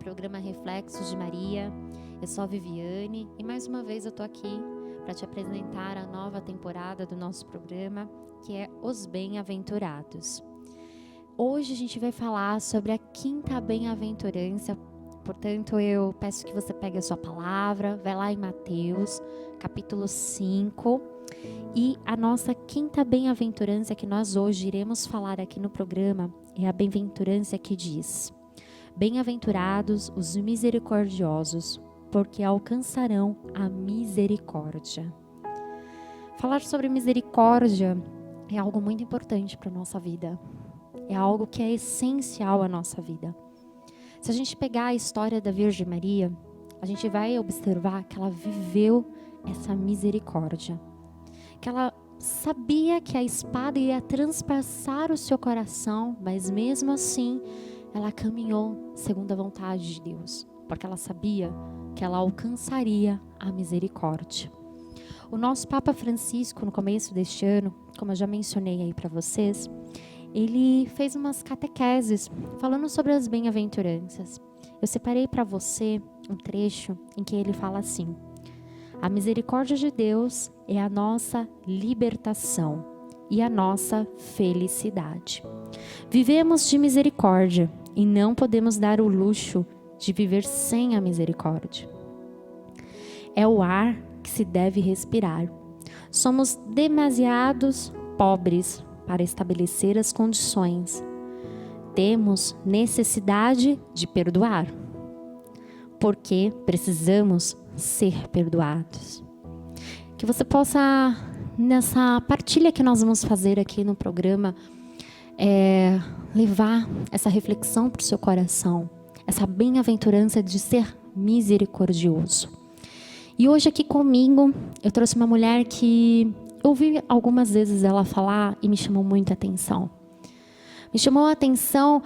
programa Reflexos de Maria. Eu sou a Viviane e mais uma vez eu tô aqui para te apresentar a nova temporada do nosso programa, que é Os Bem-Aventurados. Hoje a gente vai falar sobre a quinta bem-aventurança, portanto eu peço que você pegue a sua palavra, vai lá em Mateus, capítulo 5, e a nossa quinta bem-aventurança que nós hoje iremos falar aqui no programa é a bem-aventurança que diz: Bem-aventurados os misericordiosos, porque alcançarão a misericórdia. Falar sobre misericórdia é algo muito importante para a nossa vida. É algo que é essencial à nossa vida. Se a gente pegar a história da Virgem Maria, a gente vai observar que ela viveu essa misericórdia. Que ela sabia que a espada iria transpassar o seu coração, mas mesmo assim, ela caminhou segundo a vontade de Deus, porque ela sabia que ela alcançaria a misericórdia. O nosso Papa Francisco, no começo deste ano, como eu já mencionei aí para vocês, ele fez umas catequeses falando sobre as bem-aventuranças. Eu separei para você um trecho em que ele fala assim: a misericórdia de Deus é a nossa libertação e a nossa felicidade. Vivemos de misericórdia e não podemos dar o luxo de viver sem a misericórdia. É o ar que se deve respirar. Somos demasiados pobres para estabelecer as condições. Temos necessidade de perdoar, porque precisamos ser perdoados. Que você possa, nessa partilha que nós vamos fazer aqui no programa, levar essa reflexão para o seu coração, essa bem-aventurança de ser misericordioso. E hoje aqui comigo, eu trouxe uma mulher que eu ouvi algumas vezes ela falar e me chamou muita atenção. Me chamou a atenção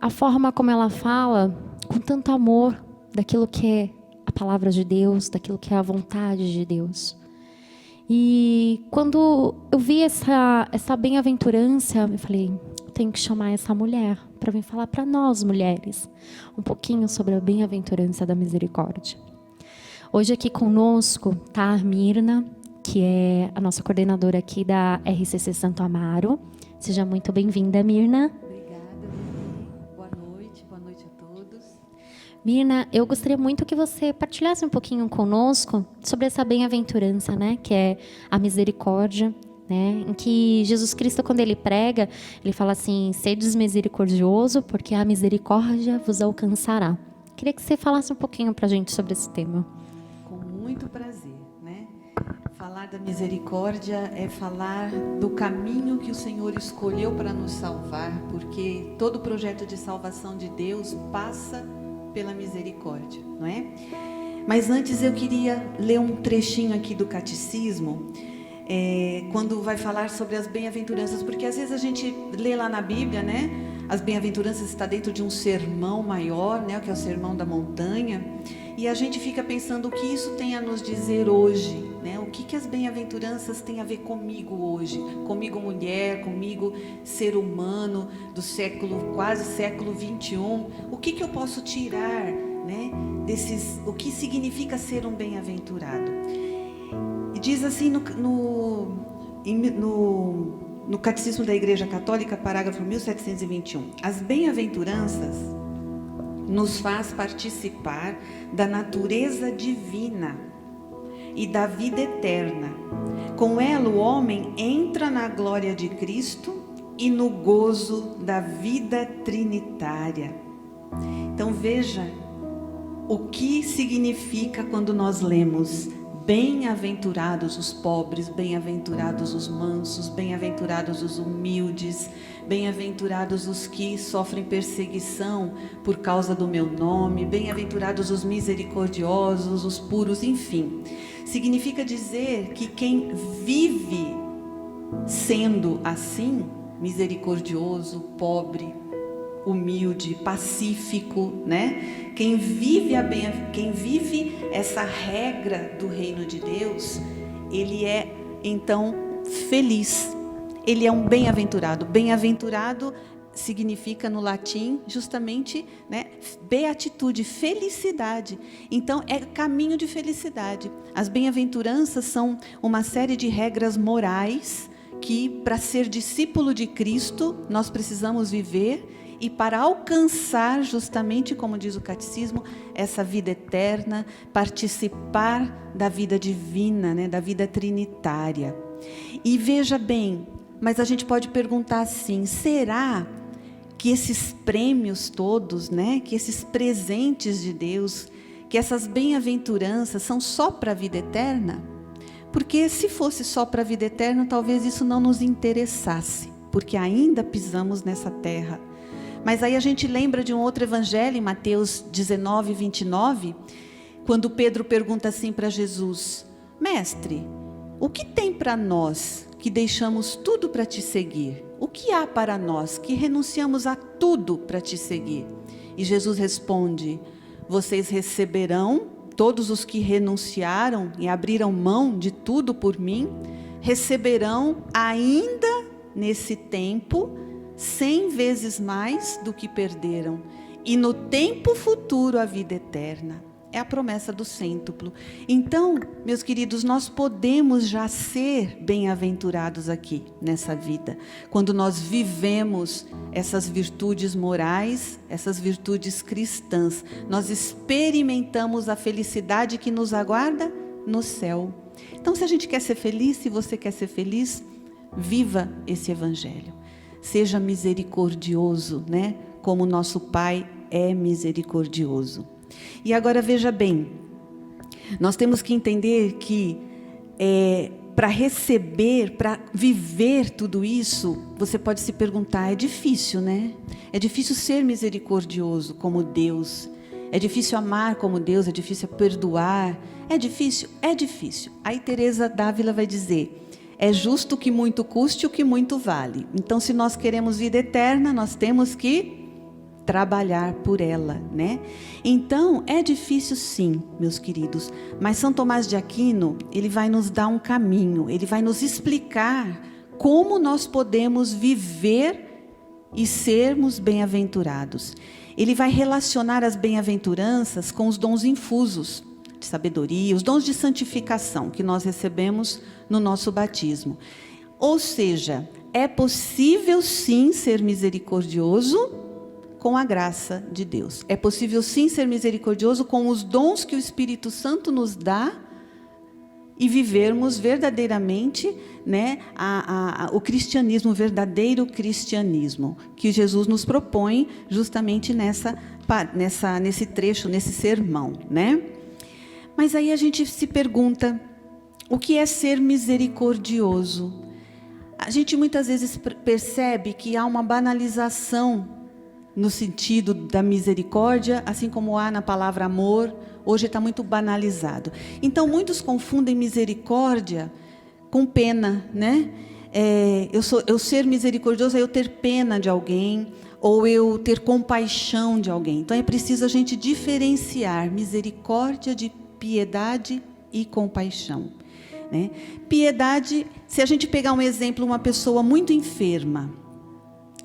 a forma como ela fala, com tanto amor, daquilo que é a palavra de Deus, daquilo que é a vontade de Deus. E quando eu vi essa bem-aventurança, eu falei, tenho que chamar essa mulher para vir falar para nós, mulheres, um pouquinho sobre a bem-aventurança da misericórdia. Hoje aqui conosco está a Mirna, que é a nossa coordenadora aqui da RCC Santo Amaro. Seja muito bem-vinda, Mirna. Obrigada, boa noite a todos. Mirna, eu gostaria muito que você partilhasse um pouquinho conosco sobre essa bem-aventurança, né, que é a misericórdia, né, em que Jesus Cristo, quando ele prega, ele fala assim: sedes misericordioso, porque a misericórdia vos alcançará. Queria que você falasse um pouquinho para a gente sobre esse tema. Com muito prazer, né? Falar da misericórdia é falar do caminho que o Senhor escolheu para nos salvar, porque todo projeto de salvação de Deus passa pela misericórdia, não é? Mas antes eu queria ler um trechinho aqui do catecismo, quando vai falar sobre as bem-aventuranças, porque às vezes a gente lê lá na Bíblia, né? As bem-aventuranças está dentro de um sermão maior, né? Que é o sermão da montanha, e a gente fica pensando o que isso tem a nos dizer hoje, né? O que as bem-aventuranças têm a ver comigo hoje, comigo mulher, comigo ser humano do quase século 21, o que eu posso tirar, né? O que significa ser um bem-aventurado? E diz assim no Catecismo da Igreja Católica, parágrafo 1721, as bem-aventuranças nos faz participar da natureza divina e da vida eterna. Com ela o homem entra na glória de Cristo e no gozo da vida trinitária. Então veja o que significa quando nós lemos: bem-aventurados os pobres, bem-aventurados os mansos, bem-aventurados os humildes, bem-aventurados os que sofrem perseguição por causa do meu nome, bem-aventurados os misericordiosos, os puros, enfim. Significa dizer que quem vive sendo assim, misericordioso, pobre, humilde, pacífico, né? Quem vive essa regra do reino de Deus, ele é então feliz. Ele é um bem-aventurado. Bem-aventurado significa no latim justamente, né, beatitude, felicidade. Então é caminho de felicidade. As bem-aventuranças são uma série de regras morais que, para ser discípulo de Cristo, nós precisamos viver, e para alcançar justamente, como diz o catecismo, essa vida eterna, participar da vida divina, né, da vida trinitária. E veja bem, mas a gente pode perguntar assim, será que esses prêmios todos, né, que esses presentes de Deus, que essas bem-aventuranças são só para a vida eterna? Porque se fosse só para a vida eterna, talvez isso não nos interessasse, porque ainda pisamos nessa terra. Mas aí a gente lembra de um outro evangelho, em Mateus 19, 29, quando Pedro pergunta assim para Jesus: Mestre, o que tem para nós que deixamos tudo para te seguir? O que há para nós que renunciamos a tudo para te seguir? E Jesus responde: vocês receberão, todos os que renunciaram e abriram mão de tudo por mim, receberão ainda nesse tempo 100 vezes mais do que perderam, e no tempo futuro a vida eterna. É a promessa do cêntuplo. Então, meus queridos, nós podemos já ser bem-aventurados aqui nessa vida, quando nós vivemos essas virtudes morais, essas virtudes cristãs. Nós experimentamos a felicidade que nos aguarda no céu. Então, se a gente quer ser feliz, se você quer ser feliz, viva esse evangelho. Seja misericordioso, né? Como nosso Pai é misericordioso. E agora veja bem, nós temos que entender que para receber, para viver tudo isso, você pode se perguntar, é difícil, né? É difícil ser misericordioso como Deus, é difícil amar como Deus, é difícil perdoar, é difícil? É difícil. Aí Teresa d'Ávila vai dizer: é justo que muito custe o que muito vale. Então, se nós queremos vida eterna, nós temos que trabalhar por ela, né? Então, é difícil sim, meus queridos, mas São Tomás de Aquino, ele vai nos dar um caminho, ele vai nos explicar como nós podemos viver e sermos bem-aventurados. Ele vai relacionar as bem-aventuranças com os dons infusos de sabedoria, os dons de santificação que nós recebemos no nosso batismo. Ou seja, é possível sim ser misericordioso com a graça de Deus. É possível sim ser misericordioso com os dons que o Espírito Santo nos dá e vivermos verdadeiramente, né, o cristianismo, o verdadeiro cristianismo que Jesus nos propõe justamente nesse trecho, nesse sermão, né? Mas aí a gente se pergunta, o que é ser misericordioso? A gente muitas vezes percebe que há uma banalização no sentido da misericórdia, assim como há na palavra amor. Hoje está muito banalizado. Então, muitos confundem misericórdia com pena, né? Eu ser misericordioso é eu ter pena de alguém, ou eu ter compaixão de alguém. Então, é preciso a gente diferenciar misericórdia de piedade e compaixão, né? Piedade, se a gente pegar um exemplo, uma pessoa muito enferma.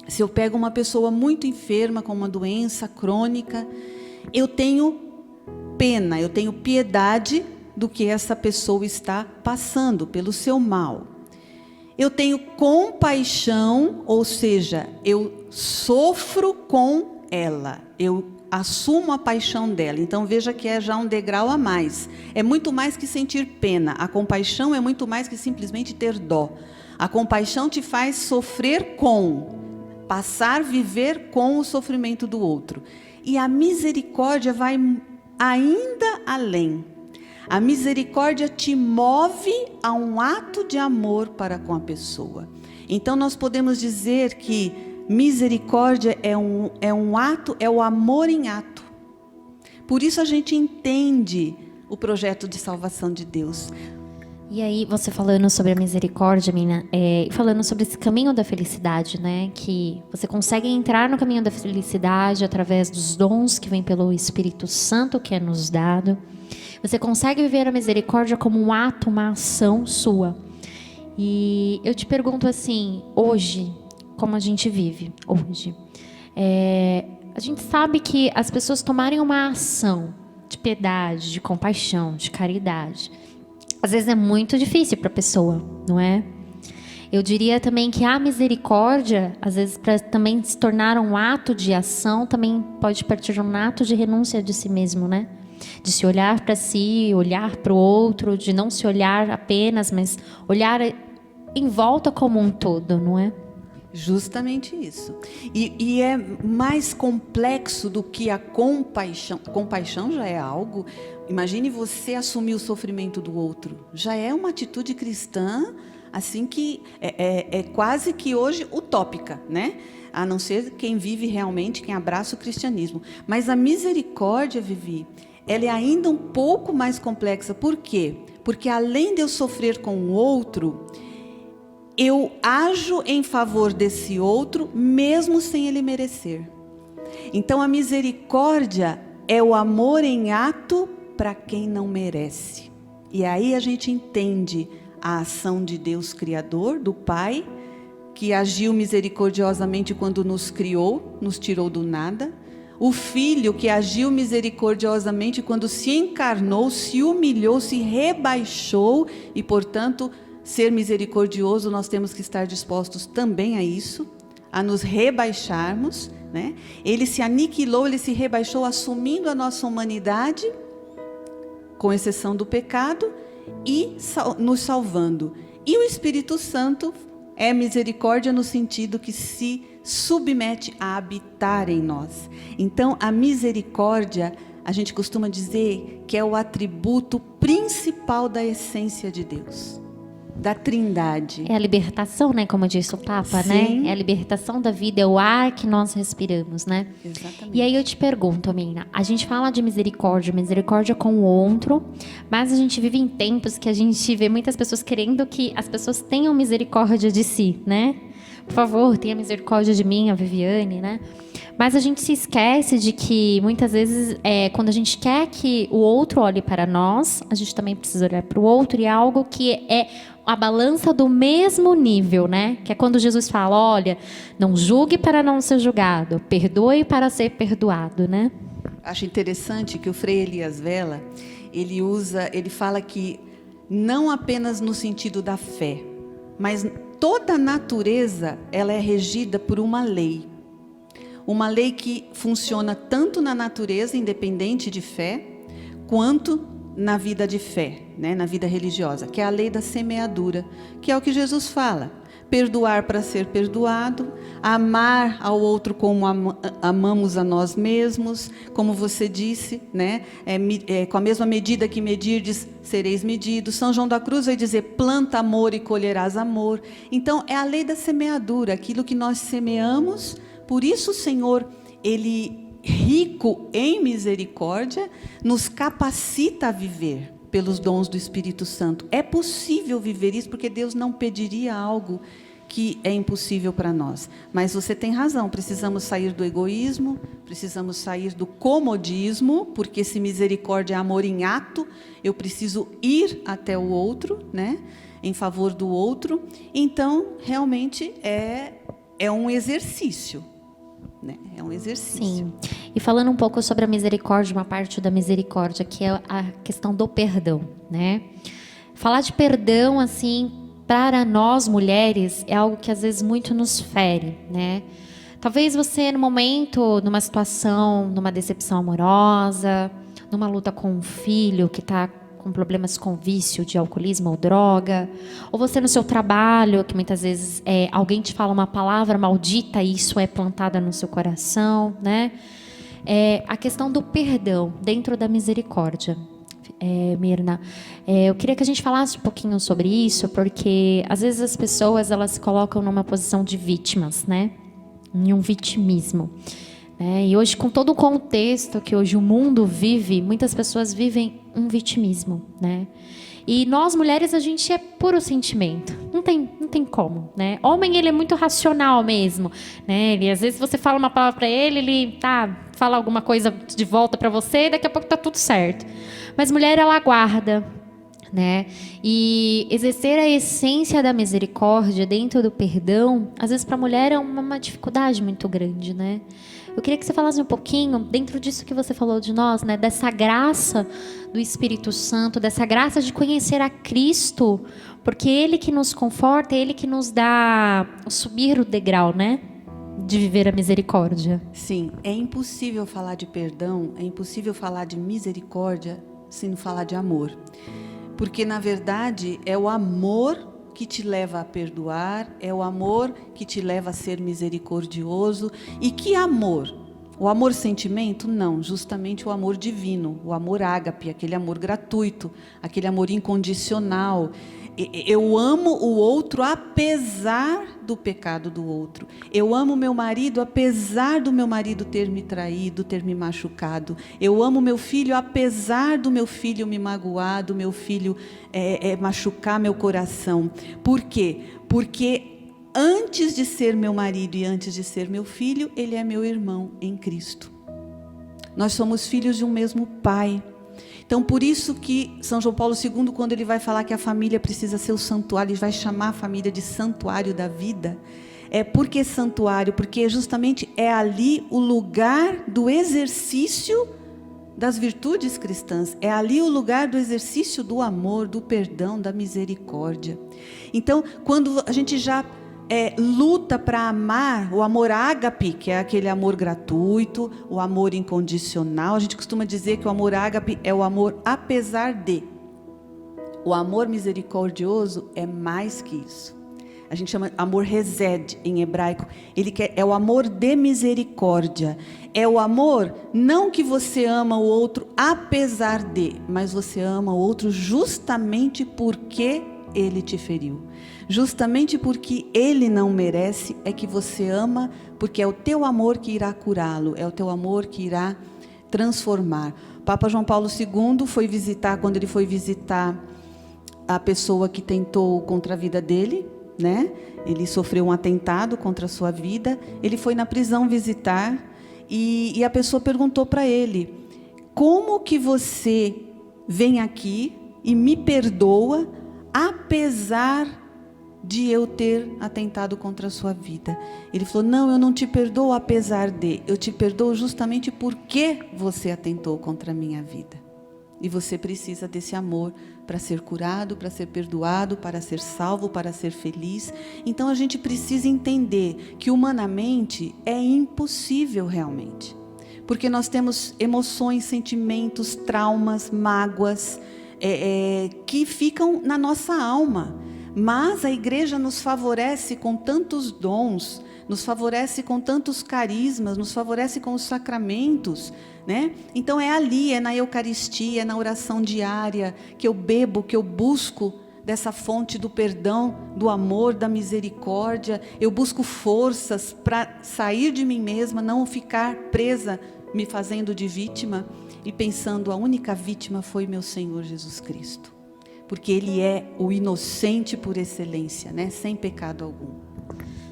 Se eu pego uma pessoa muito enferma, com uma doença crônica, eu tenho pena, eu tenho piedade do que essa pessoa está passando, pelo seu mal. Eu tenho compaixão, ou seja, eu sofro com ela, eu assumo a paixão dela. Então veja que é já um degrau a mais. É muito mais que sentir pena. A compaixão é muito mais que simplesmente ter dó. A compaixão te faz sofrer passar, viver com o sofrimento do outro. E a misericórdia vai ainda além. A misericórdia te move a um ato de amor para com a pessoa. Então nós podemos dizer que misericórdia é um ato, é o amor em ato. Por isso a gente entende o projeto de salvação de Deus. E aí, você falando sobre a misericórdia, Mina, falando sobre esse caminho da felicidade, né? Que você consegue entrar no caminho da felicidade através dos dons que vem pelo Espírito Santo que é nos dado. Você consegue viver a misericórdia como um ato, uma ação sua. E eu te pergunto assim, hoje, como a gente vive hoje? A gente sabe que as pessoas tomarem uma ação de piedade, de compaixão, de caridade, às vezes é muito difícil para a pessoa, não é? Eu diria também que a misericórdia, às vezes, para também se tornar um ato de ação, também pode partir de um ato de renúncia de si mesmo, né? De se olhar para si, olhar para o outro, de não se olhar apenas, mas olhar em volta como um todo, não é? Justamente isso. E é mais complexo do que a compaixão. Compaixão já é algo. Imagine você assumir o sofrimento do outro. Já é uma atitude cristã, assim, que é quase que hoje utópica, né? A não ser quem vive realmente, quem abraça o cristianismo. Mas a misericórdia, Vivi, ela é ainda um pouco mais complexa. Por quê? Porque além de eu sofrer com o outro, eu ajo em favor desse outro, mesmo sem ele merecer. Então, a misericórdia é o amor em ato para quem não merece. E aí a gente entende a ação de Deus Criador, do Pai, que agiu misericordiosamente quando nos criou, nos tirou do nada. O Filho, que agiu misericordiosamente quando se encarnou, se humilhou, se rebaixou e, portanto, ser misericordioso, nós temos que estar dispostos também a isso, a nos rebaixarmos, né? Ele se aniquilou, ele se rebaixou, assumindo a nossa humanidade, com exceção do pecado, e nos salvando. E o Espírito Santo é misericórdia no sentido que se submete a habitar em nós. Então, a misericórdia, a gente costuma dizer que é o atributo principal da essência de Deus, da Trindade. É a libertação, né? Como disse o Papa, Sim. né? É a libertação da vida, é o ar que nós respiramos, né? Exatamente. E aí eu te pergunto, Mina, a gente fala de misericórdia com o outro, mas a gente vive em tempos que a gente vê muitas pessoas querendo que as pessoas tenham misericórdia de si, né? Por favor, tenha misericórdia de mim, a Viviane, né? Mas a gente se esquece de que muitas vezes, quando a gente quer que o outro olhe para nós, a gente também precisa olhar para o outro, e é algo que é a balança do mesmo nível, né? Que é quando Jesus fala, olha, não julgue para não ser julgado, perdoe para ser perdoado, né? Acho interessante que o Frei Elias Vela, ele fala que não apenas no sentido da fé, mas toda a natureza, ela é regida por uma lei. Uma lei que funciona tanto na natureza, independente de fé, quanto na vida de fé, né, na vida religiosa, que é a lei da semeadura, que é o que Jesus fala. Perdoar para ser perdoado, amar ao outro como amamos a nós mesmos, como você disse, né? Com a mesma medida que medirdes, sereis medidos. São João da Cruz vai dizer, planta amor e colherás amor. Então, é a lei da semeadura, aquilo que nós semeamos. Por isso o Senhor, Ele, rico em misericórdia, nos capacita a viver pelos dons do Espírito Santo. É possível viver isso, porque Deus não pediria algo que é impossível para nós. Mas você tem razão, precisamos sair do egoísmo, precisamos sair do comodismo, porque se misericórdia é amor em ato, eu preciso ir até o outro, né, em favor do outro. Então, realmente é um exercício. Né? É um exercício. Sim. E falando um pouco sobre a misericórdia, uma parte da misericórdia, que é a questão do perdão, né? Falar de perdão, assim, para nós mulheres, é algo que às vezes muito nos fere, né? Talvez você, no momento, numa situação, numa decepção amorosa, numa luta com um filho que está com problemas com vício de alcoolismo ou droga, ou você no seu trabalho, que muitas vezes alguém te fala uma palavra maldita e isso é plantada no seu coração, né? A questão do perdão dentro da misericórdia. Mirna, eu queria que a gente falasse um pouquinho sobre isso, porque às vezes as pessoas elas se colocam numa posição de vítimas, né? Em um vitimismo. E hoje, com todo o contexto que hoje o mundo vive, muitas pessoas vivem um vitimismo, né? E nós, mulheres, a gente é puro sentimento. Não tem como, né? Homem, ele é muito racional mesmo, né? Ele, às vezes, você fala uma palavra para ele fala alguma coisa de volta para você, e daqui a pouco tá tudo certo. Mas mulher, ela aguarda, né? E exercer a essência da misericórdia dentro do perdão, às vezes para a mulher é uma dificuldade muito grande, né? Eu queria que você falasse um pouquinho, dentro disso que você falou de nós, né? Dessa graça do Espírito Santo, dessa graça de conhecer a Cristo, porque Ele que nos conforta, Ele que nos dá subir o degrau, né? De viver a misericórdia. Sim, é impossível falar de perdão, é impossível falar de misericórdia se não falar de amor. Porque, na verdade, é o amor que te leva a perdoar, é o amor que te leva a ser misericordioso. E que amor? O amor sentimento? Não, justamente o amor divino, o amor ágape, aquele amor gratuito, aquele amor incondicional. Eu amo o outro apesar do pecado do outro. Eu amo meu marido apesar do meu marido ter me traído, ter me machucado. Eu amo meu filho apesar do meu filho me magoar, do meu filho machucar meu coração. Por quê? Porque antes de ser meu marido e antes de ser meu filho, ele é meu irmão em Cristo. Nós somos filhos de um mesmo Pai. Então, por isso que São João Paulo II, quando ele vai falar que a família precisa ser o santuário, ele vai chamar a família de santuário da vida. Por que santuário? Porque justamente é ali o lugar do exercício das virtudes cristãs. É ali o lugar do exercício do amor, do perdão, da misericórdia. Então, quando a gente já luta para amar, o amor ágape, que é aquele amor gratuito, o amor incondicional. A gente costuma dizer que o amor ágape é o amor apesar de. O amor misericordioso é mais que isso. A gente chama amor hesed em hebraico. É o amor de misericórdia. É o amor, não que você ama o outro apesar de, mas você ama o outro justamente porque ele te feriu. Justamente porque ele não merece, é que você ama, porque é o teu amor que irá curá-lo, é o teu amor que irá transformar. Papa João Paulo II foi visitar, quando ele foi visitar a pessoa que tentou contra a vida dele, né? Ele sofreu um atentado contra a sua vida, ele foi na prisão visitar e a pessoa perguntou para ele: como que você vem aqui e me perdoa apesar de eu ter atentado contra a sua vida? Ele falou: não, eu não te perdoo apesar de, eu te perdoo justamente porque você atentou contra a minha vida. E você precisa desse amor para ser curado, para ser perdoado, para ser salvo, para ser feliz. Então a gente precisa entender que humanamente é impossível realmente. Porque nós temos emoções, sentimentos, traumas, mágoas, que ficam na nossa alma. Mas a igreja nos favorece com tantos dons, nos favorece com tantos carismas, nos favorece com os sacramentos, né? Então é ali, é na Eucaristia, é na oração diária, que eu bebo, que eu busco dessa fonte do perdão, do amor, da misericórdia. Eu busco forças para sair de mim mesma, não ficar presa, me fazendo de vítima e pensando: a única vítima foi meu Senhor Jesus Cristo. Porque Ele é o inocente por excelência, né? Sem pecado algum.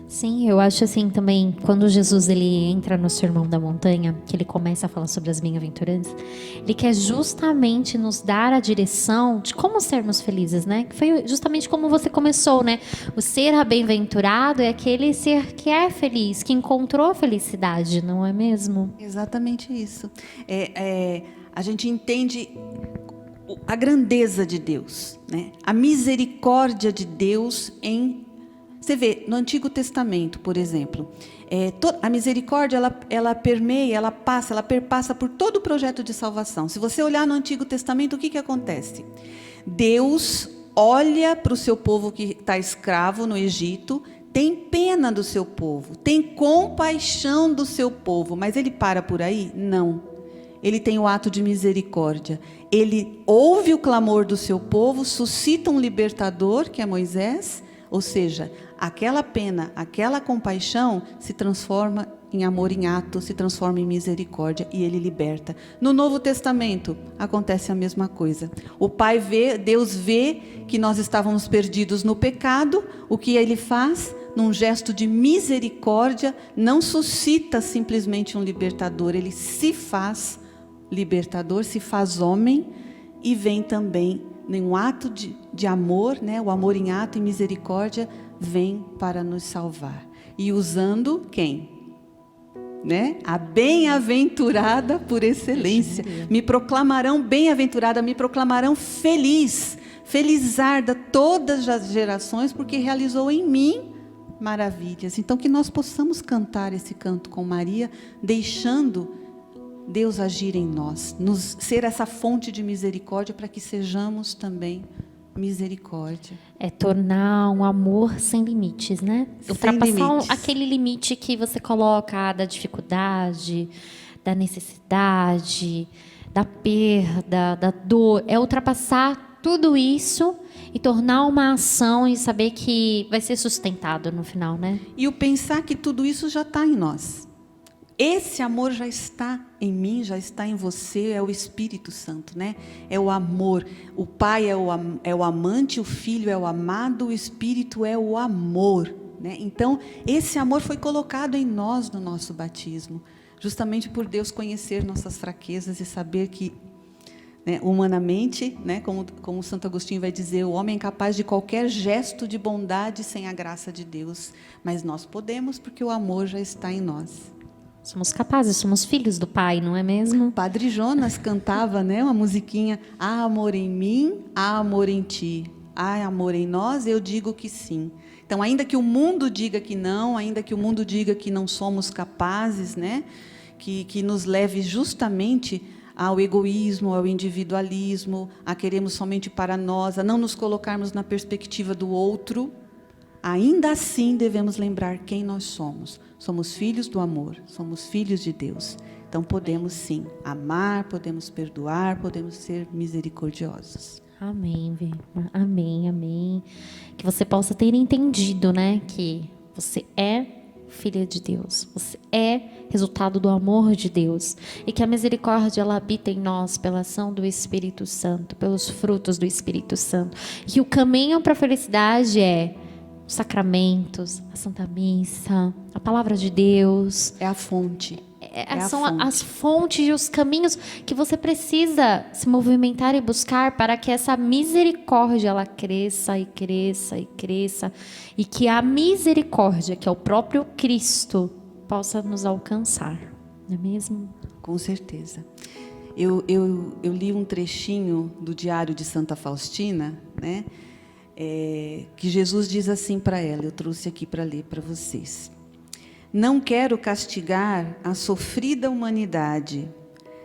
Sim, eu acho assim também, quando Jesus ele entra no Sermão da Montanha, que ele começa a falar sobre as bem-aventuranças, ele quer justamente nos dar a direção de como sermos felizes, né? Que foi justamente como você começou, né? O ser bem-aventurado é aquele ser que é feliz, que encontrou a felicidade, não é mesmo? Exatamente isso. A gente entende a grandeza de Deus, né? A misericórdia de Deus em... Você vê, no Antigo Testamento, por exemplo, a misericórdia, ela permeia, ela perpassa por todo o projeto de salvação. Se você olhar no Antigo Testamento, o que acontece? Deus olha para o seu povo que está escravo no Egito, tem pena do seu povo, tem compaixão do seu povo, mas ele para por aí? Não. Ele tem o ato de misericórdia. Ele ouve o clamor do seu povo, suscita um libertador, que é Moisés, ou seja, aquela pena, aquela compaixão se transforma em amor em ato, se transforma em misericórdia e ele liberta. No Novo Testamento acontece a mesma coisa. O Pai vê, Deus vê que nós estávamos perdidos no pecado, o que ele faz? Num gesto de misericórdia, não suscita simplesmente um libertador, ele se faz libertador, se faz homem e vem também nenhum ato de amor, né? O amor em ato e misericórdia vem para nos salvar. E usando quem? Né? A bem-aventurada por excelência. Me proclamarão bem-aventurada, me proclamarão feliz, felizarda todas as gerações, porque realizou em mim maravilhas. Então, que nós possamos cantar esse canto com Maria, deixando Deus agir em nós, nos ser essa fonte de misericórdia, para que sejamos também misericórdia. É tornar um amor sem limites, né? Ultrapassar aquele limite que você coloca da dificuldade, da necessidade, da perda, da dor. É ultrapassar tudo isso e tornar uma ação e saber que vai ser sustentado no final, né? E o pensar que tudo isso já está em nós. Esse amor já está em mim, já está em você, é o Espírito Santo, né? É o amor. O Pai é o amante, o Filho é o amado, o Espírito é o amor, né? Então, esse amor foi colocado em nós no nosso batismo, justamente por Deus conhecer nossas fraquezas e saber que, né, humanamente, né, como Santo Agostinho vai dizer, o homem é incapaz de qualquer gesto de bondade sem a graça de Deus, mas nós podemos porque o amor já está em nós. Somos capazes, somos filhos do Pai, não é mesmo? Padre Jonas cantava, né, uma musiquinha: há amor em mim, há amor em ti, há amor em nós, eu digo que sim. Então, ainda que o mundo diga que não, ainda que o mundo diga que não somos capazes, né, que nos leve justamente ao egoísmo, ao individualismo, a queremos somente para nós, a não nos colocarmos na perspectiva do outro, ainda assim devemos lembrar quem nós somos. Somos filhos do amor, somos filhos de Deus. Então podemos sim amar, podemos perdoar, podemos ser misericordiosos. Amém, amém, amém. Que você possa ter entendido, né, que você é filha de Deus, você é resultado do amor de Deus, e que a misericórdia ela habita em nós pela ação do Espírito Santo, pelos frutos do Espírito Santo. E que o caminho para a felicidade é os sacramentos, a Santa Missa, a Palavra de Deus. É a fonte. São as fontes e os caminhos que você precisa se movimentar e buscar para que essa misericórdia ela cresça e cresça e cresça, e que a misericórdia, que é o próprio Cristo, possa nos alcançar, não é mesmo? Com certeza. Eu li um trechinho do Diário de Santa Faustina, né? Que Jesus diz assim para ela, eu trouxe aqui para ler para vocês. Não quero castigar a sofrida humanidade,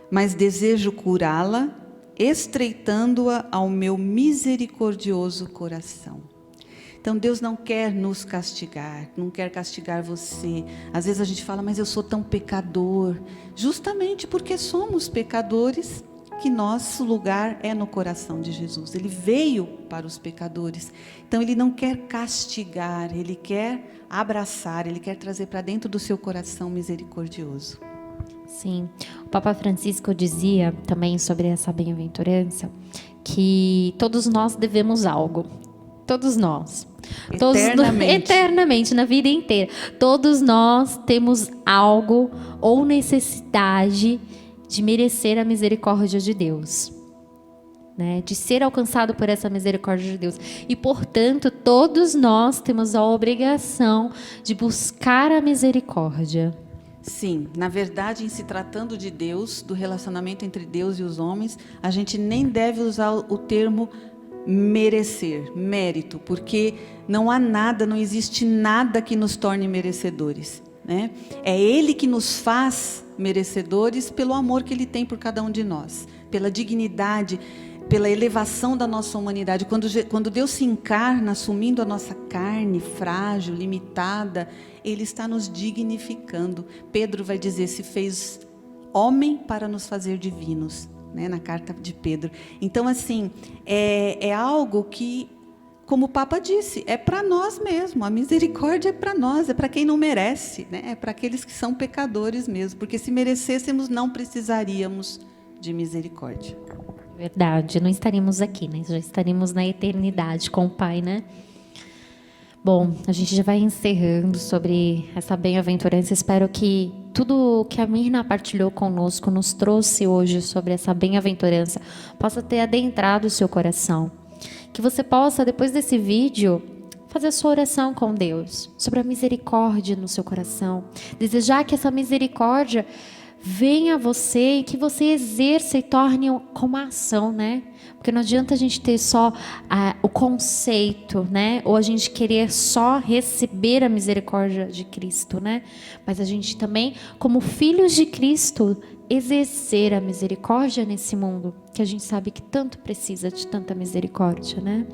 mas desejo curá-la, estreitando-a ao meu misericordioso coração. Então, Deus não quer nos castigar, não quer castigar você. Às vezes a gente fala, mas eu sou tão pecador. Justamente porque somos pecadores, que nosso lugar é no coração de Jesus. Ele veio para os pecadores. Então, Ele não quer castigar, Ele quer abraçar, Ele quer trazer para dentro do seu coração misericordioso. Sim. O Papa Francisco dizia também sobre essa bem-aventurança que todos nós devemos algo. Todos nós. Eternamente, na vida inteira. Todos nós temos algo ou necessidade de merecer a misericórdia de Deus, né? De ser alcançado por essa misericórdia de Deus. E, portanto, todos nós temos a obrigação de buscar a misericórdia. Sim, na verdade, em se tratando de Deus, do relacionamento entre Deus e os homens, a gente nem deve usar o termo merecer, mérito, porque não há nada, não existe nada que nos torne merecedores, né? É Ele que nos faz merecedores pelo amor que Ele tem por cada um de nós, pela dignidade, pela elevação da nossa humanidade. Quando Deus se encarna, assumindo a nossa carne frágil, limitada, Ele está nos dignificando. Pedro vai dizer, se fez homem para nos fazer divinos, né, na carta de Pedro. Então, assim, é algo que, como o Papa disse, é para nós mesmo. A misericórdia é para nós, é para quem não merece, né? É para aqueles que são pecadores mesmo, porque se merecêssemos, não precisaríamos de misericórdia. Verdade, não estaríamos aqui, né? Já estaríamos na eternidade com o Pai, né? Bom, a gente já vai encerrando sobre essa bem-aventurança. Espero que tudo que a Mirna partilhou conosco, nos trouxe hoje sobre essa bem-aventurança, possa ter adentrado o seu coração. Que você possa, depois desse vídeo, fazer a sua oração com Deus, sobre a misericórdia no seu coração. Desejar que essa misericórdia venha a você e que você exerça e torne como ação, né? Porque não adianta a gente ter só o conceito, né? Ou a gente querer só receber a misericórdia de Cristo, né? Mas a gente também, como filhos de Cristo, exercer a misericórdia nesse mundo, que a gente sabe que tanto precisa de tanta misericórdia, né?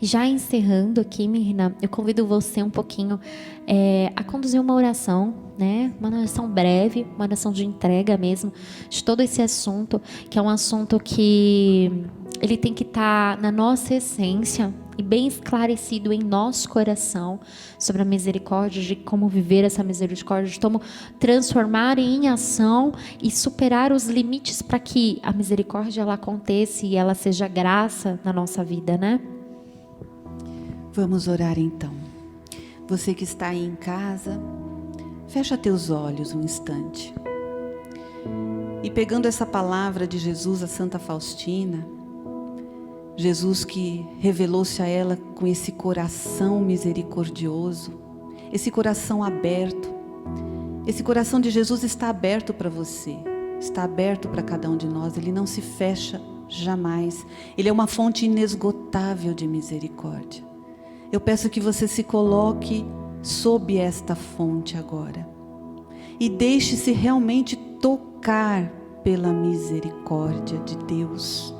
E já encerrando aqui, Mirna, eu convido você um pouquinho a conduzir uma oração, né? Uma oração breve, uma oração de entrega mesmo, de todo esse assunto, que é um assunto que ele tem que estar na nossa essência e bem esclarecido em nosso coração sobre a misericórdia, de como viver essa misericórdia, de como transformar em ação e superar os limites para que a misericórdia ela aconteça e ela seja graça na nossa vida, né? Vamos orar então. Você que está aí em casa, fecha teus olhos um instante. E pegando essa palavra de Jesus a Santa Faustina, Jesus que revelou-se a ela com esse coração misericordioso, esse coração aberto. Esse coração de Jesus está aberto para você, está aberto para cada um de nós, ele não se fecha jamais. Ele é uma fonte inesgotável de misericórdia. Eu peço que você se coloque sob esta fonte agora e deixe-se realmente tocar pela misericórdia de Deus.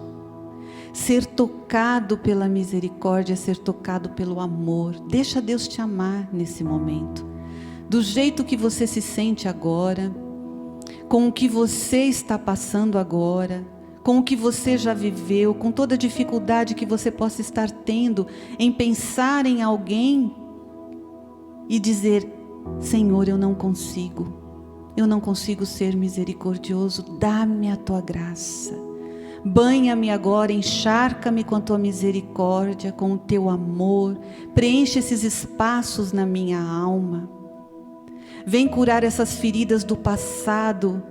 Ser tocado pela misericórdia, ser tocado pelo amor. Deixa Deus te amar nesse momento, do jeito que você se sente agora, com o que você está passando agora, com o que você já viveu, com toda a dificuldade que você possa estar tendo em pensar em alguém e dizer: Senhor, eu não consigo ser misericordioso, dá-me a tua graça, banha-me agora, encharca-me com a tua misericórdia, com o teu amor, preenche esses espaços na minha alma, vem curar essas feridas do passado,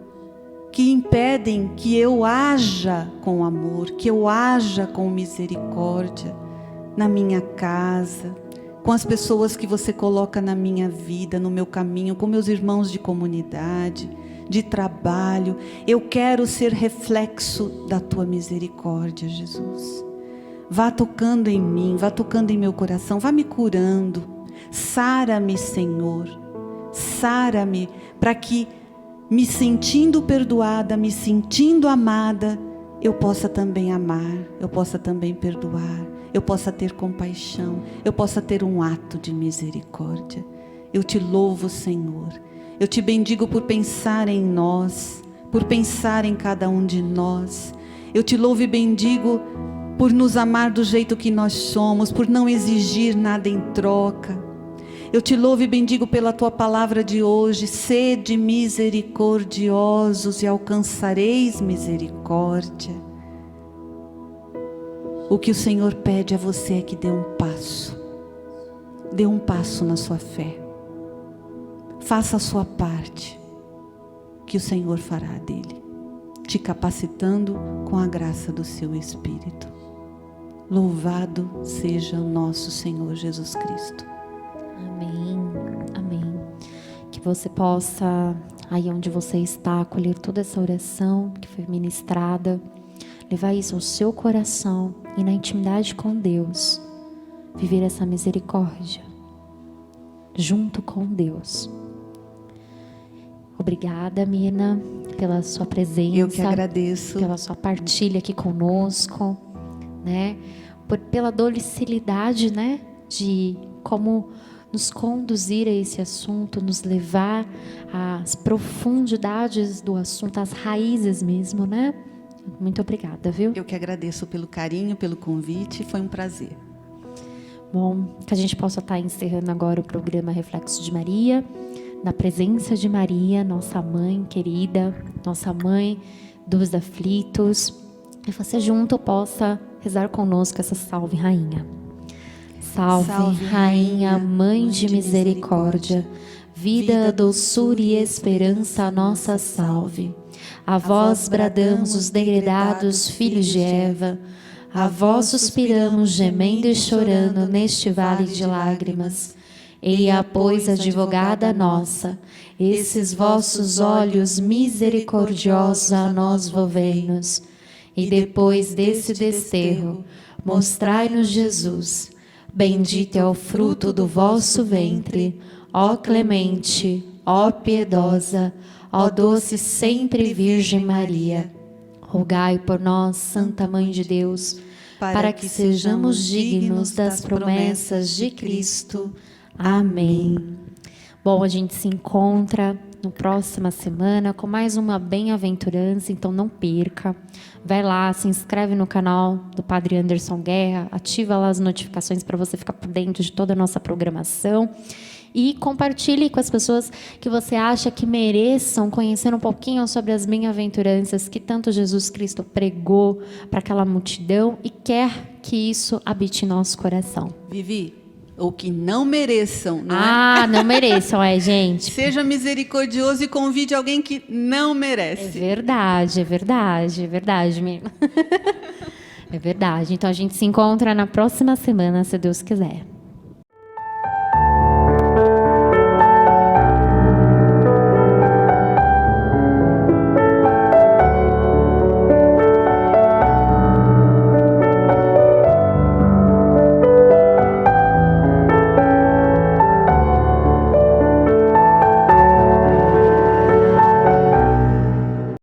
que impedem que eu haja com amor, que eu haja com misericórdia, na minha casa, com as pessoas que você coloca na minha vida, no meu caminho, com meus irmãos de comunidade, de trabalho. Eu quero ser reflexo da tua misericórdia, Jesus. Vá tocando em mim, vá tocando em meu coração, vá me curando. Sara-me, Senhor, sara-me, para que, me sentindo perdoada, me sentindo amada, eu possa também amar, eu possa também perdoar, eu possa ter compaixão, eu possa ter um ato de misericórdia. Eu te louvo, Senhor, eu te bendigo por pensar em nós, por pensar em cada um de nós. Eu te louvo e bendigo por nos amar do jeito que nós somos, por não exigir nada em troca. Eu te louvo e bendigo pela tua palavra de hoje. Sede misericordiosos e alcançareis misericórdia. O que o Senhor pede a você é que dê um passo. Dê um passo na sua fé. Faça a sua parte, que o Senhor fará dele, te capacitando com a graça do seu Espírito. Louvado seja o nosso Senhor Jesus Cristo. Amém, amém. Que você possa, aí onde você está, acolher toda essa oração que foi ministrada, levar isso ao seu coração e na intimidade com Deus, viver essa misericórdia, junto com Deus. Obrigada, Mirna, pela sua presença. Eu que agradeço. Pela sua partilha aqui conosco, né? Pela docilidade, né? De como nos conduzir a esse assunto, nos levar às profundidades do assunto, às raízes mesmo, né? Muito obrigada, viu? Eu que agradeço pelo carinho, pelo convite, foi um prazer. Bom, que a gente possa estar encerrando agora o programa Reflexo de Maria, na presença de Maria, nossa mãe querida, nossa mãe dos aflitos, e você junto possa rezar conosco essa salve rainha. Salve, Rainha, Mãe de Misericórdia, vida, doçura e esperança, a nossa salve. A vós bradamos os degredados filhos de Eva, a vós suspiramos, gemendo e chorando neste vale de lágrimas. Eia, pois, advogada nossa, esses vossos olhos misericordiosos a nós volvei-nos. E depois desse desterro, mostrai-nos Jesus. Bendito é o fruto do vosso ventre, ó clemente, ó piedosa, ó doce sempre Virgem Maria. Rogai por nós, Santa Mãe de Deus, para que sejamos dignos das promessas de Cristo. Amém. Bom, a gente se encontra na próxima semana com mais uma bem-aventurança, então não perca. Vai lá, se inscreve no canal do Padre Anderson Guerra, ativa lá as notificações para você ficar por dentro de toda a nossa programação. E compartilhe com as pessoas que você acha que mereçam conhecer um pouquinho sobre as bem-aventuranças que tanto Jesus Cristo pregou para aquela multidão e quer que isso habite em nosso coração. Vivi, ou que não mereçam, não é? Não mereçam, gente. Seja misericordioso e convide alguém que não merece. É verdade, menina. É verdade. Então a gente se encontra na próxima semana, se Deus quiser.